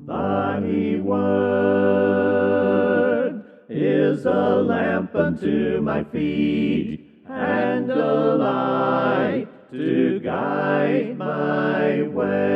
Thy word is a lamp unto my feet, and a light to guide my way.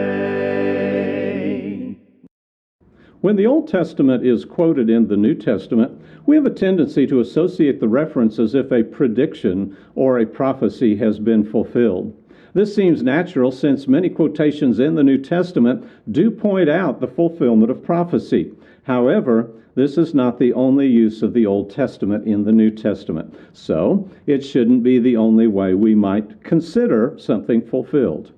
When the Old Testament is quoted in the New Testament, we have a tendency to associate the reference as if a prediction or a prophecy has been fulfilled. This seems natural since many quotations in the New Testament do point out the fulfillment of prophecy. However, this is not the only use of the Old Testament in the New Testament, so it shouldn't be the only way we might consider something fulfilled.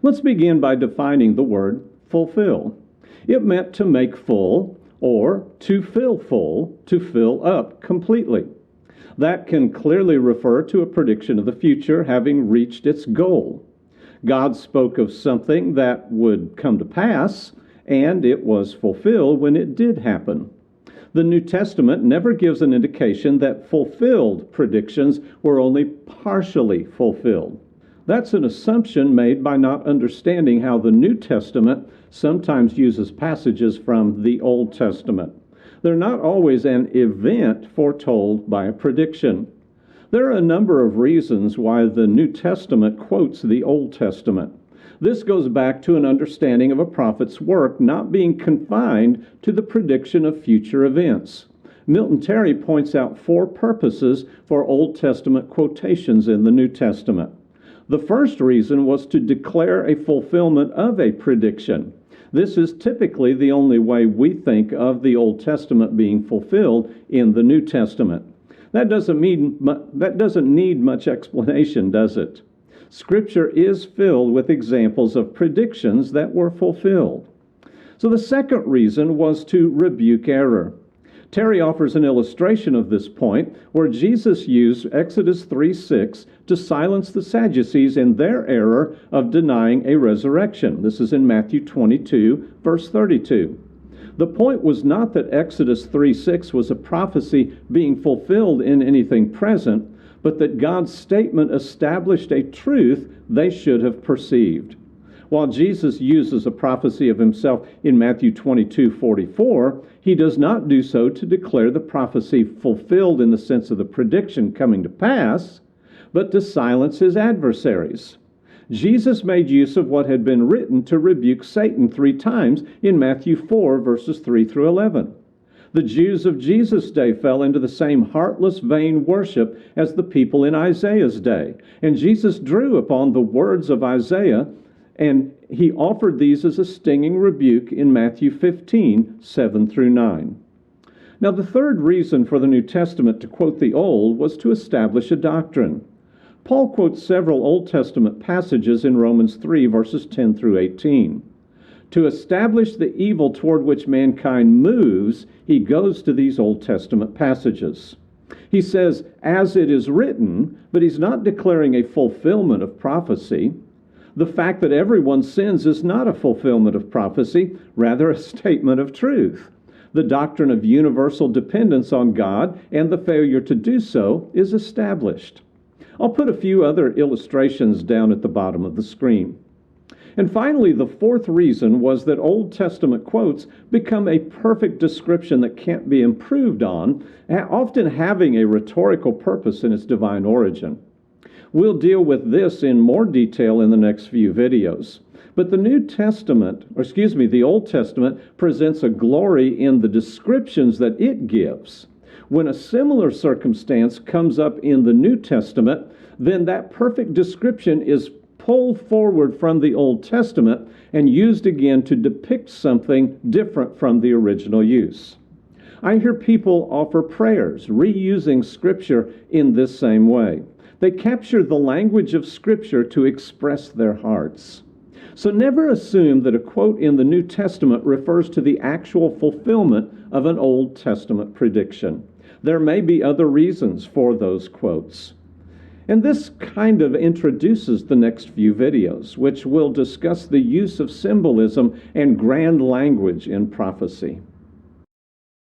Let's begin by defining the word fulfill. It meant to make full or to fill up completely. That can clearly refer to a prediction of the future having reached its goal. God spoke of something that would come to pass, and it was fulfilled when it did happen. The New Testament never gives an indication that fulfilled predictions were only partially fulfilled. That's an assumption made by not understanding how the New Testament sometimes uses passages from the Old Testament. They're not always an event foretold by a prediction. There are a number of reasons why the New Testament quotes the Old Testament. This goes back to an understanding of a prophet's work not being confined to the prediction of future events. Milton Terry points out 4 purposes for Old Testament quotations in the New Testament. The first reason was to declare a fulfillment of a prediction. This is typically the only way we think of the Old Testament being fulfilled in the New Testament. That doesn't need much explanation, does it? Scripture is filled with examples of predictions that were fulfilled. So the second reason was to rebuke error. Terry offers an illustration of this point where Jesus used Exodus 3:6 to silence the Sadducees in their error of denying a resurrection. This is in Matthew 22, verse 32. The point was not that Exodus 3:6 was a prophecy being fulfilled in anything present, but that God's statement established a truth they should have perceived. While Jesus uses a prophecy of himself in Matthew 22:44, he does not do so to declare the prophecy fulfilled in the sense of the prediction coming to pass, but to silence his adversaries. Jesus made use of what had been written to rebuke Satan 3 times in Matthew 4, verses 3 through 11. The Jews of Jesus' day fell into the same heartless, vain worship as the people in Isaiah's day, and Jesus drew upon the words of Isaiah, and he offered these as a stinging rebuke in Matthew 15, 7 through 9. Now, the third reason for the New Testament to quote the Old was to establish a doctrine. Paul quotes several Old Testament passages in Romans 3, verses 10 through 18. To establish the evil toward which mankind moves, he goes to these Old Testament passages. He says, as it is written, but he's not declaring a fulfillment of prophecy. The fact that everyone sins is not a fulfillment of prophecy, rather a statement of truth. The doctrine of universal dependence on God and the failure to do so is established. I'll put a few other illustrations down at the bottom of the screen. And finally, the fourth reason was that Old Testament quotes become a perfect description that can't be improved on, often having a rhetorical purpose in its divine origin. We'll deal with this in more detail in the next few videos. But the Old Testament presents a glory in the descriptions that it gives. When a similar circumstance comes up in the New Testament, then that perfect description is pulled forward from the Old Testament and used again to depict something different from the original use. I hear people offer prayers, reusing Scripture in this same way. They capture the language of Scripture to express their hearts. So never assume that a quote in the New Testament refers to the actual fulfillment of an Old Testament prediction. There may be other reasons for those quotes. And this kind of introduces the next few videos, which will discuss the use of symbolism and grand language in prophecy.